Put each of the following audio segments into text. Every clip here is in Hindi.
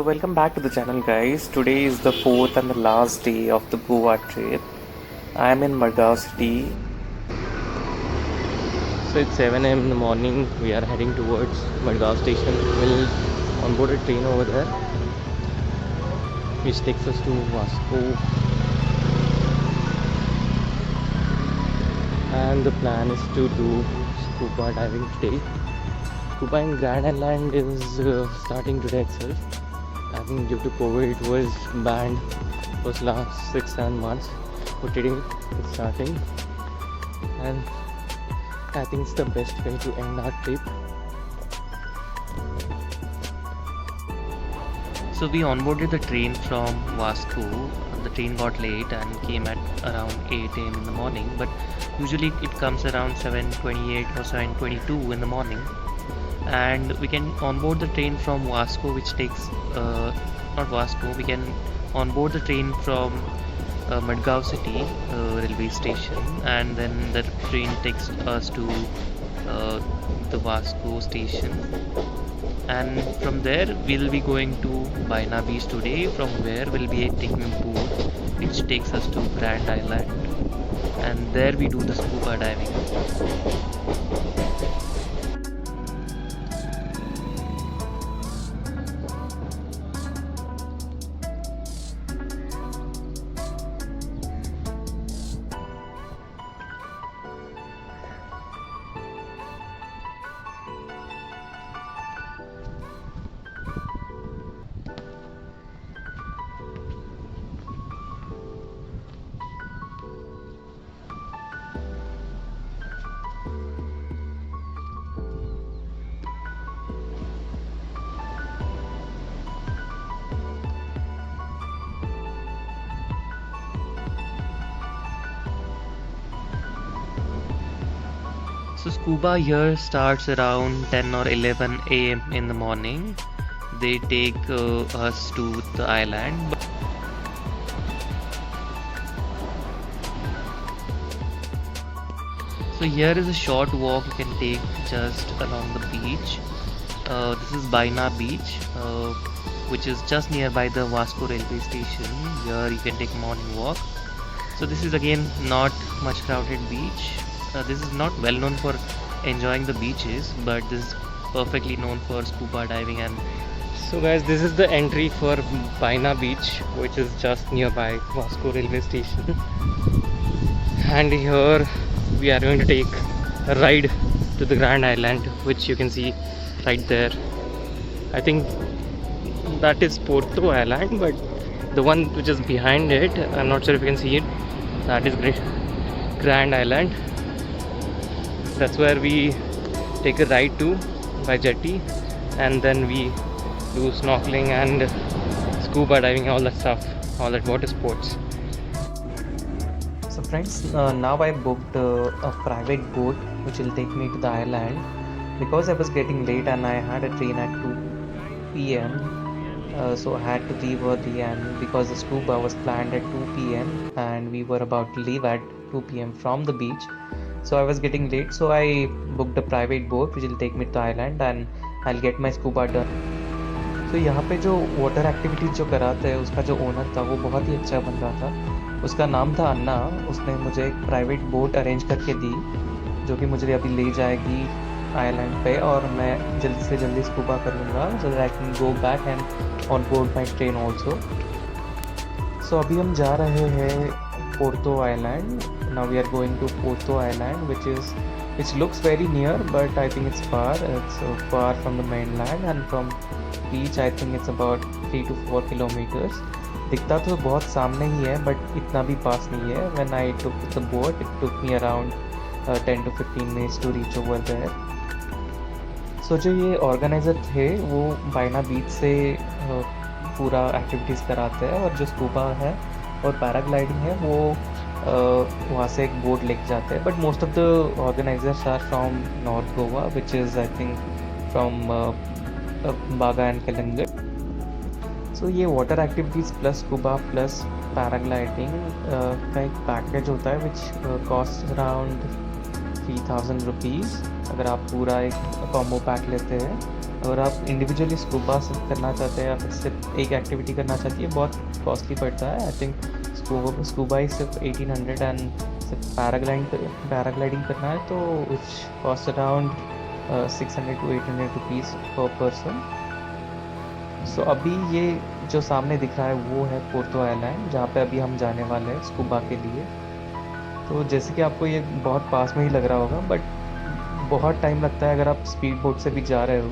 So welcome back to the channel guys. Today is the fourth and the last day of the Goa trip. I am in Margao city. So it's 7 a.m. in the morning. We are heading towards Margao station. We'll onboard a train over there which takes us to Vasco. And the plan is to do scuba diving today. Scuba in Grand Island is starting today itself. I think due to COVID it was banned for the last 6-7 months, but today it's starting, and I think it's the best way to end our trip. So we onboarded the train from Vasco. The train got late and came at around 8 a.m. in the morning, but usually it comes around 7:28 or 7:22 in the morning. And we can onboard the train from Vasco, which takes not Vasco, we can onboard the train from Madgaon city railway station, and then the train takes us to the Vasco station, and from there we'll be going to Baina Beach today, from where we'll be taking a boat which takes us to Grand Island, and there we do the scuba diving. So scuba here starts around 10 or 11 a.m. in the morning. They take us to the island. So here is a short walk you can take just along the beach. This is Baina Beach, which is just nearby the Vasco railway station. Here you can take a morning walk. So this is again not much crowded beach. This is not well known for enjoying the beaches, but this is perfectly known for scuba diving. And so guys, this is the entry for Baina Beach, which is just nearby Vasco railway station. And here we are going to take a ride to the Grand Island, which you can see right there. I think that is Porto Island, but the one which is behind it, I'm not sure if you can see it, that is Grand Island. That's where we take a ride to by jetty, and then we do snorkeling and scuba diving, all that stuff, all that water sports. So friends, now I booked a private boat which will take me to the island, because I was getting late and I had a train at 2 p.m. So I had to leave early, and because the scuba was planned at 2 p.m. and we were about to leave at 2 p.m. from the beach, so I was getting late, so I booked a private boat which will take me to the island and I'll get my scuba done. तो यहाँ पे जो वाटर एक्टिविटीज़ जो कराते हैं, उसका जो ओनर था वो बहुत ही अच्छा बन रहा था. उसका नाम था अन्ना. उसने मुझे एक प्राइवेट बोट अरेंज करके दी, जो कि मुझे अभी ले जाएगी आइलैंड पे, और मैं जल्दी से जल्दी स्कूबा कर लूँगा, so that I can go back and on board my train also. So अभी हम जा रहे हैं Porto Island. Now we are going to Porto Island, which looks very near, but I think it's far. It's far from the mainland, and from beach I think it's about 3 to 4 kilometers. दिखता तो बहुत सामने ही है, but इतना भी पास नहीं है. When I took the boat, it took me around 10 to 15 minutes to reach over there. So जो ये ऑर्गेनाइजर थे वो बाइना बीच से पूरा एक्टिविटीज़ कराते हैं, और जो स्कूबा है और पैराग्लाइडिंग है वो वहाँ से एक बोट लेके जाते हैं. But most of the organizers are from North Goa, which is I think from Baga and Calangute. So ये water activities plus scuba plus paragliding का एक पैकेज होता है, विच कॉस्ट अराउंड 3000 रुपीज़ अगर आप पूरा एक कॉम्बो पैक लेते हैं. अगर आप इंडिविजुअली स्कूबा सिर्फ करना चाहते हैं या फिर सिर्फ एक एक्टिविटी करना चाहती है, बहुत कॉस्टली पड़ता है। आई थिंक स्कूबा ही सिर्फ 1800 एंड सिर्फ पैराग्लाइडिंग करना है तो which cost around 600 to 800 rupees पर पर्सन। सो अभी ये जो सामने दिख रहा है वो है पोर्तो आइलैंड, जहाँ पे अभी हम जाने वाले हैं स्कूबा के लिए। तो जैसे कि आपको ये बहुत पास में ही लग रहा होगा, बट बहुत टाइम लगता है अगर आप स्पीड बोट से भी जा रहे हो।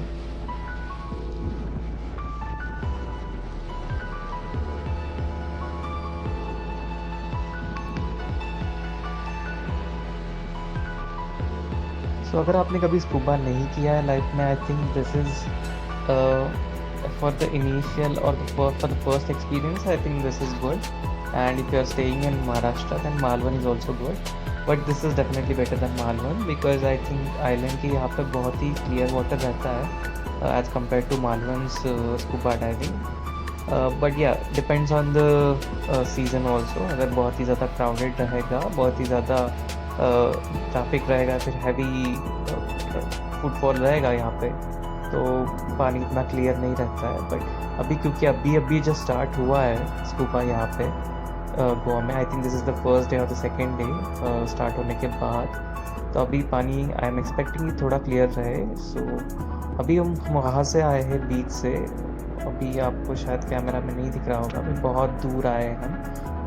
अगर आपने कभी स्कूबा नहीं किया है लाइफ में, I think this is for the initial or for the first experience, I think this is good. And if you are staying in Maharashtra then Malvan is also good, but this is definitely better than Malvan because I think island के यहाँ पे बहुत ही क्लियर वाटर रहता है as compare to Malvan's scuba diving. But या depends on the season also. अगर बहुत ही ज़्यादा क्राउडेड रहेगा, बहुत ही ज़्यादा ट्रैफिक रहेगा, फिर हैवी फुटफॉल रहेगा यहाँ पे, तो पानी इतना क्लियर नहीं रहता है। बट अभी क्योंकि अभी जस्ट स्टार्ट हुआ है स्कूबा यहाँ पे गोवा में, I think this is the first day और द सेकेंड डे स्टार्ट होने के बाद, तो अभी पानी आई एम एक्सपेक्टिंग थोड़ा क्लियर रहे। सो अभी हम वहाँ से आए हैं बीच से। अभी आपको शायद कैमरा में नहीं दिख रहा होगा, अभी बहुत दूर आए हैं हम,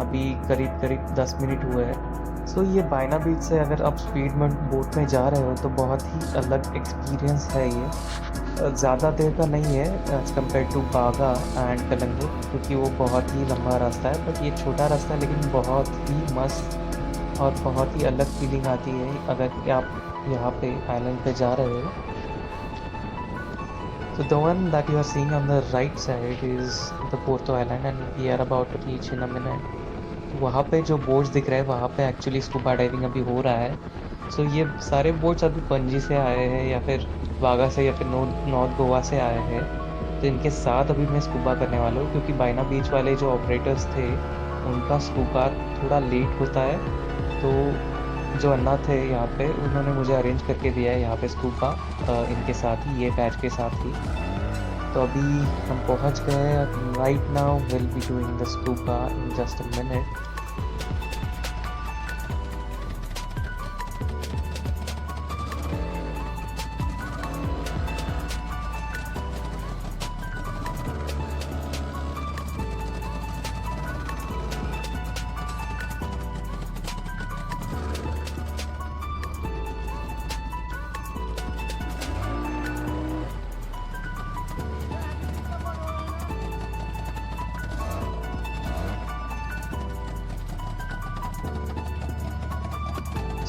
अभी करीब 10 मिनट हुए हैं। सो ये बायना बीच से अगर आप स्पीड में बोट में जा रहे हो तो बहुत ही अलग एक्सपीरियंस है ये। ज़्यादा देर का नहीं है एज़ कम्पेयर टू बागा एंड कलंगुट, क्योंकि वो बहुत ही लंबा रास्ता है। बट ये छोटा रास्ता है लेकिन बहुत ही मस्त और बहुत ही अलग फीलिंग आती है अगर आप यहाँ पे आइलैंड पे जा रहे हो। So the one that you are seeing on the right side is the Porto Island and we are about to reach in a minute. वहाँ पे जो बोट्स दिख रहे हैं वहाँ पे एक्चुअली स्कूबा डाइविंग अभी हो रहा है। सो ये सारे बोट्स अभी पणजी से आए हैं या फिर वागा से या फिर नॉर्थ गोवा से आए हैं, तो इनके साथ अभी मैं स्कूबा करने वाला हूँ। क्योंकि बायना बीच वाले जो ऑपरेटर्स थे उनका स्कूबा थोड़ा लेट होता है, तो जो अन्ना थे यहाँ पे उन्होंने मुझे अरेंज करके दिया है यहाँ पे स्कूबा इनके साथ ही, ये बैच के साथ ही। तो अभी हम पहुँच गए। Right now will be doing the scuba in just a minute.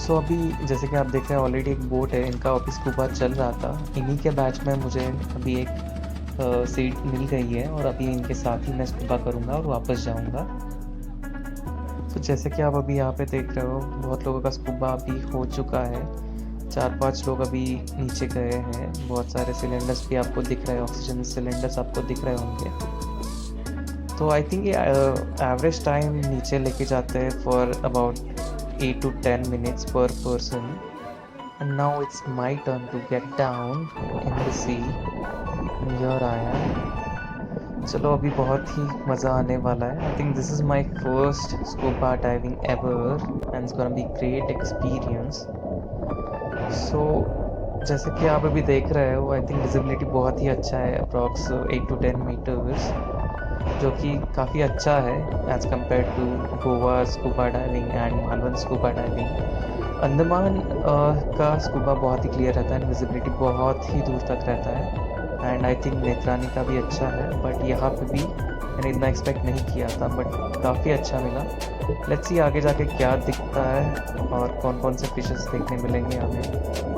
So अभी जैसे कि आप देख रहे हैं ऑलरेडी एक बोट है, इनका ऑफिस स्कूबा चल रहा था। इन्हीं के बैच में मुझे अभी एक सीट मिल गई है और अभी इनके साथ ही मैं स्कूबा करूँगा और वापस जाऊँगा। तो जैसे कि आप अभी यहाँ पे देख रहे हो बहुत लोगों का स्कूबा अभी हो चुका है। 4-5 लोग अभी नीचे गए हैं। बहुत सारे सिलेंडर्स भी आपको दिख रहे हैं, ऑक्सीजन सिलेंडर्स आपको दिख रहे होंगे। तो आई थिंक ये एवरेज टाइम नीचे लेके जाते हैं for about 8 to 10 minutes per person. And now it's my turn to get down in the sea. And here I am. चलो अभी बहुत ही मज़ा आने वाला है। I think this is my first scuba diving ever and it's gonna be great experience. So जैसे कि आप अभी देख रहे हो, I think visibility बहुत ही अच्छा है, अप्रॉक्स 8 to 10 meters, जो कि काफ़ी अच्छा है as compare to Goa scuba diving and Malvan scuba diving. Andaman का स्कूबा बहुत ही क्लियर रहता है, विजिबिलिटी बहुत ही दूर तक रहता है। एंड आई थिंक नेत्रानी का भी अच्छा है, बट यहाँ पे भी मैंने इतना एक्सपेक्ट नहीं किया था, बट काफ़ी अच्छा मिला। लेट्स सी आगे जाके क्या दिखता है और कौन कौन से फिशेस देखने मिलेंगे हमें।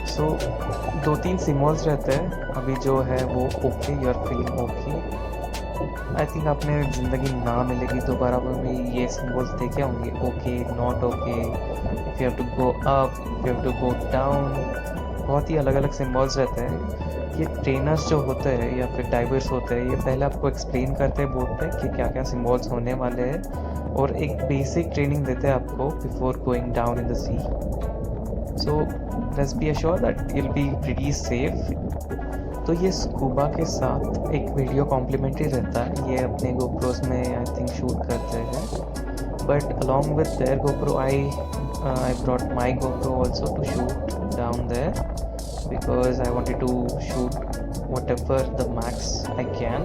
सो 2-3 सिम्बॉल्स रहते हैं अभी जो है वो okay, you are feeling okay. I think आपने ज़िंदगी ना मिलेगी दोबारा में ये सिम्बॉल्स देखे होंगे, okay, not okay, if you have to go up, if you have to go down. बहुत ही अलग अलग सिम्बॉल्स रहते हैं ये ट्रेनर्स जो होते हैं या फिर डाइवर्स होते हैं, ये पहले आपको एक्सप्लेन करते हैं बोर्ड पे कि क्या क्या सिम्बॉल्स होने वाले हैं और एक बेसिक ट्रेनिंग देते हैं आपको before going down in the sea. So let's be assure that you will be pretty safe. तो ये स्कूबा के साथ एक वीडियो कॉम्प्लीमेंट्री रहता है, ये अपने गोप्रोस में आई थिंक शूट करते हैं, but along with their GoPro I brought my GoPro also to shoot down there because I wanted to shoot whatever the max I can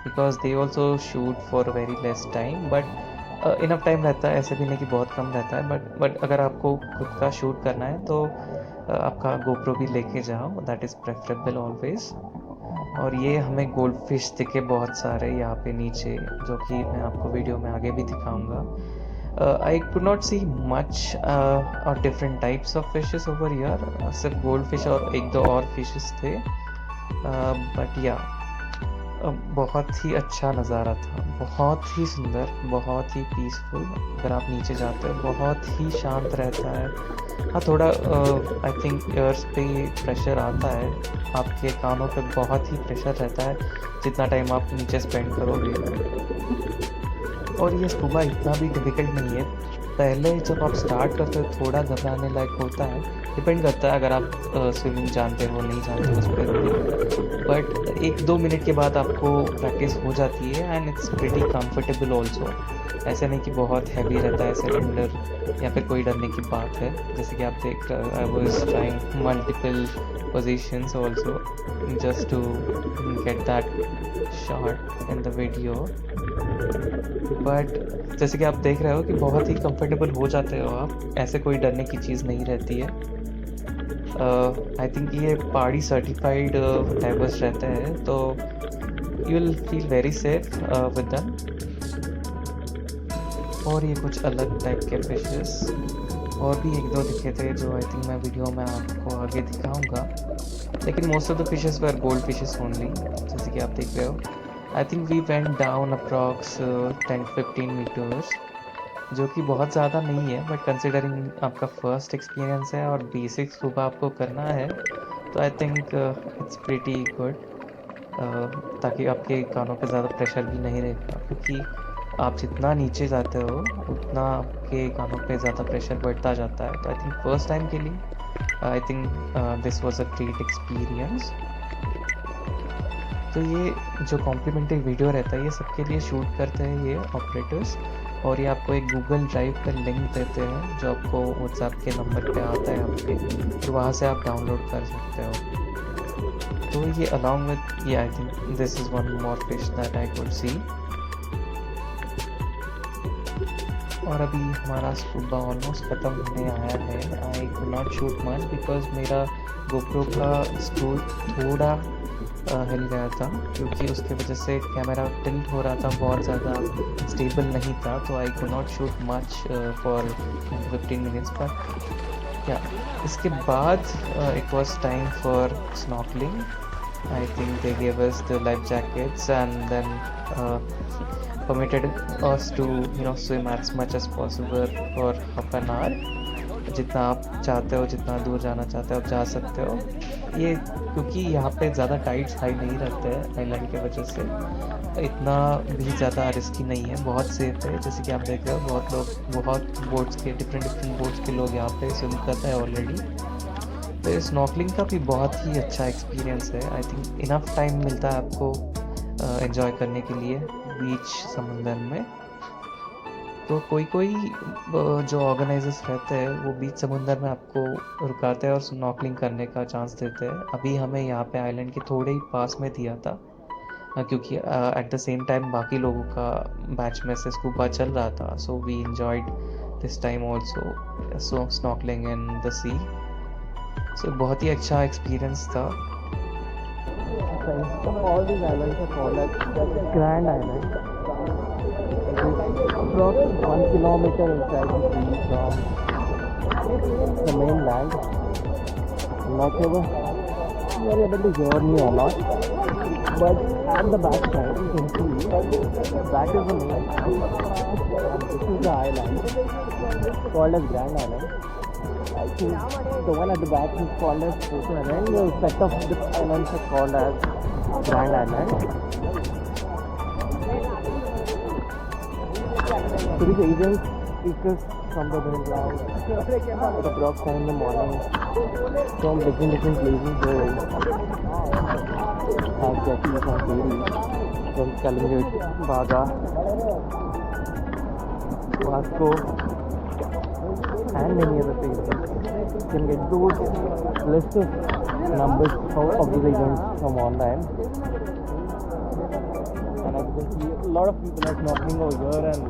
because they also shoot for very less time but enough time रहता है, ऐसे भी नहीं कि बहुत कम रहता है, बट अगर आपको खुद का शूट करना है तो आपका गोप्रो भी लेके जाओ, दैट इज़ प्रेफरेबल ऑलवेज। और ये हमें गोल्ड फिश दिखे बहुत सारे यहाँ पे नीचे, जो कि मैं आपको वीडियो में आगे भी दिखाऊंगा। I could not see much or different types of fishes over here, सिर्फ गोल्ड फिश और एक दो और फिशेस थे, बट या बहुत ही अच्छा नज़ारा था, बहुत ही सुंदर, बहुत ही पीसफुल। अगर आप नीचे जाते हो बहुत ही शांत रहता है। हाँ, थोड़ा आई थिंक ईयर्स पे प्रेशर आता है, आपके कानों पे बहुत ही प्रेशर रहता है जितना टाइम आप नीचे स्पेंड करोगे। और ये स्कूबा इतना भी डिफ़िकल्ट नहीं है, पहले जब आप स्टार्ट करते हो थोड़ा घबराने लायक होता है, डिपेंड करता है अगर आप स्विमिंग जानते हो नहीं जानते हो उस पर, बट 1-2 मिनट के बाद आपको प्रैक्टिस हो जाती है and it's pretty comfortable also. ऐसा नहीं कि बहुत हैवी रहता है सिलेंडर या फिर कोई डरने की बात है, जैसे कि आप देख रहे हो I was trying multiple positions also just to get that shot in the video, but जैसे कि आप देख रहे हो कि बहुत ही कंफर्टेबल हो जाते हो आप, ऐसे कोई डरने की चीज़ नहीं रहती है। आई थिंक ये पहाड़ी सर्टिफाइड डाइवर्स रहते हैं, तो you will feel very safe with them. और ये कुछ अलग टाइप के फिशेस और भी एक दो दिखे थे जो आई थिंक मैं वीडियो में आपको आगे दिखाऊंगा, लेकिन most of the fishes were gold fishes only, जैसे कि आप देख रहे हो। I think we went down approx 10-15 metres, जो कि बहुत ज़्यादा नहीं है, बट कंसिडरिंग आपका फर्स्ट एक्सपीरियंस है और बेसिक स्कूबा आपको करना है, तो I think it's pretty good, ताकि आपके कानों पे ज़्यादा प्रेशर भी नहीं रहेगा, क्योंकि आप जितना नीचे जाते हो उतना आपके कानों पे ज़्यादा प्रेशर बढ़ता जाता है। तो आई थिंक फर्स्ट टाइम के लिए आई think this was a great experience. तो ये जो कॉम्प्लीमेंट्री वीडियो रहता है ये सबके लिए शूट करते हैं ये ऑपरेटर्स, और ये आपको एक गूगल ड्राइव पर लिंक देते हैं जो आपको व्हाट्सएप के नंबर पे आता है आपके, तो वहाँ से आप डाउनलोड कर सकते हो। तो ये अलॉन्ग विद ये आई think this is one more fish that I could see. और अभी हमारा स्कूबा ऑलमोस्ट ख़त्म होने आया है। आई could not shoot much because मेरा गोप्रो का स्क्रू थोड़ा हिल गया था, क्योंकि उसके वजह से कैमरा टिल्ट हो रहा था, बहुत ज़्यादा स्टेबल नहीं था, तो I could not shoot much for 15 minutes. But yeah इसके बाद it was time for snorkelling. I think they gave us the life jackets and then permitted us to swim as much as possible for half an hour। जितना आप चाहते हो, जितना दूर जाना चाहते हो आप जा सकते हो। ये क्योंकि यहाँ पे ज़्यादा टाइड्स हाई नहीं रहते हैं आइलैंड के वजह से, इतना भी ज़्यादा रिस्की नहीं है, बहुत सेफ है। जैसे कि आप देख रहे हो बहुत लोग, बहुत बोट्स के डिफरेंट बोट्स के लोग यहाँ पे स्विम करते हैं ऑलरेडी। तो स्नॉर्कलिंग का भी बहुत ही अच्छा एक्सपीरियंस है। आई थिंक इनफ टाइम मिलता है आपको एंजॉय करने के लिए बीच समुंदर में। तो कोई जो ऑर्गेनाइजर्स रहते हैं वो बीच समुंदर में आपको रुकाते हैं और स्नॉर्कलिंग करने का चांस देते हैं। अभी हमें यहाँ पे आइलैंड के थोड़े ही पास में दिया था, क्योंकि एट द सेम टाइम बाकी लोगों का बैच में से स्कूबा चल रहा था, so we enjoyed this time also so snorkelling in the sea. So बहुत ही अच्छा एक्सपीरियंस था। All these islands are called as Grand Island. It is approximately 1 kilometer inside the sea from the mainland. I'm not sure if you are able to hear me or not, but at the back side you can see that is the main and this is the island called as Grand Island. I think the one at the back is called as Photo Island. The set of the islands are called as Grand Island. So these agents pick us from the ground at approx 7 in the morning from different places. So have Jackie from Delhi, from Kalingut, Baga, Vasco, and many other places. You can get those list of numbers of these agents from online. And as you can see, a lot of people are snorkeling over here and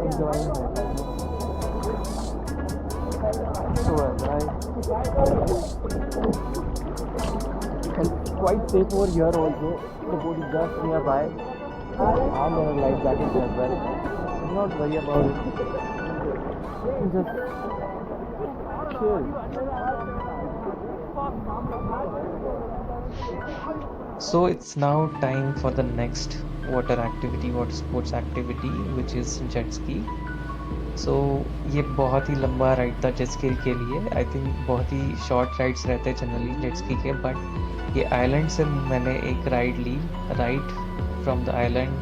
enjoying it. So right. And it's quite safe over here also. The boat is just nearby. And there are life jackets as well. Do not worry about it. Just chill. So it's now time for the next water sports activity, which is jet ski. So ये बहुत ही लंबा राइड था जेट स्की के लिए. आई थिंक बहुत ही शॉर्ट राइड्स रहते हैं जनरली जेट स्की के, बट ये आइलैंड से मैंने एक राइड ली, ride from the island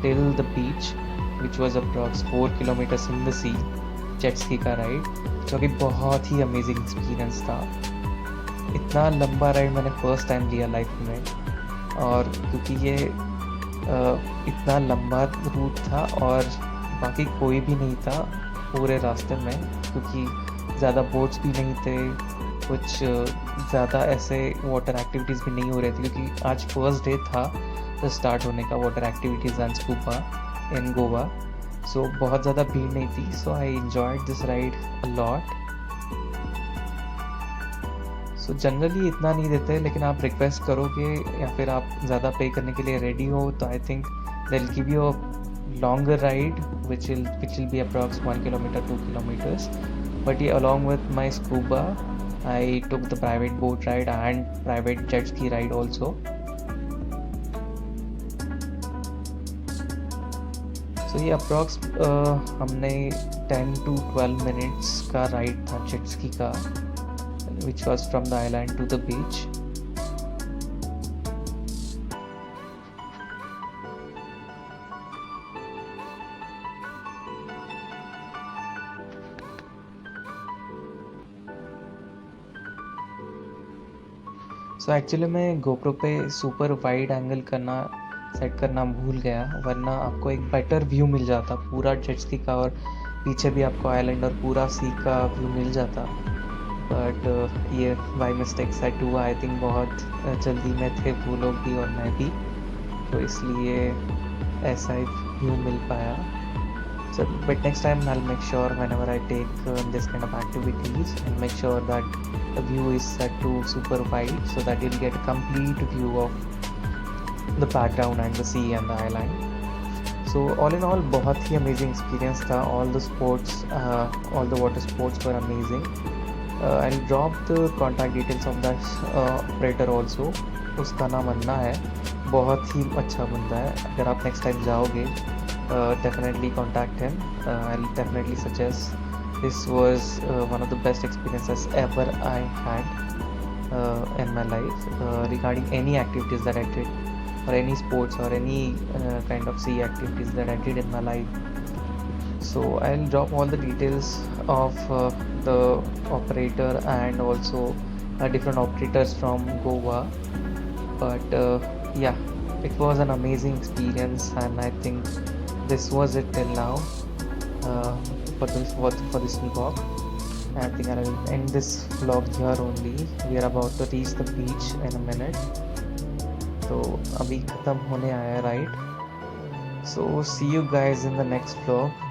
till the beach which was approx 4 kilometres in the sea. Jet ski का राइड जो कि बहुत ही अमेजिंग एक्सपीरियंस था. इतना लंबा राइड मैंने फर्स्ट टाइम लिया लाइफ में, और क्योंकि ये इतना लंबा रूट था और बाकी कोई भी नहीं था पूरे रास्ते में, क्योंकि ज़्यादा बोट्स भी नहीं थे, कुछ ज़्यादा ऐसे वाटर एक्टिविटीज़ भी नहीं हो रही थी, क्योंकि आज फर्स्ट डे था स्टार्ट होने का water activities and scuba in Goa. So बहुत ज़्यादा भीड़ नहीं थी. So I enjoyed this ride a lot. So generally इतना नहीं देते, लेकिन आप रिक्वेस्ट करोगे या फिर आप ज़्यादा पे करने के लिए रेडी हो तो I think they will give you a longer ride which will be approx 1 kilometer 2 kilometers. But yeah, along with my scuba I took the private boat ride and private jet ski ride also. So ये approx हमने 10 to 12 minutes का ride था jet ski का, which was from the island to the beach. So actually मैं गोप्रो पे सुपर वाइड एंगल सेट करना भूल गया, वरना आपको एक बेटर व्यू मिल जाता पूरा जेट स्की का, और पीछे भी आपको आइलैंड और पूरा सी का व्यू मिल जाता. बट ये बाय मिस्टेक सेट हुआ. आई थिंक बहुत जल्दी में थे वो लोग भी और मैं भी, तो इसलिए ऐसा एक व्यू मिल पाया. So, but next time I'll make sure whenever I take this kind of activities, I'll make sure that the view is set to super wide so that you'll get a complete view of the background and the sea and the island. So all in all, बहुत ही amazing experience था. All the sports, all the water sports were amazing. I'll drop the contact details of that operator also. उसका नाम अन्ना है, बहुत ही अच्छा बंदा है. अगर आप next time जाओगे, definitely contact him. I'll definitely suggest. This was one of the best experiences ever I had in my life regarding any activities that I did, or any sports or any kind of sea activities that I did in my life. So I'll drop all the details of the operator and also different operators from Goa. But yeah, it was an amazing experience, and I think this was it till now for this vlog. I think I will end this vlog here only. We are about to reach the beach in a minute. So अभी खत्म होने आया ride. So see you guys in the next vlog.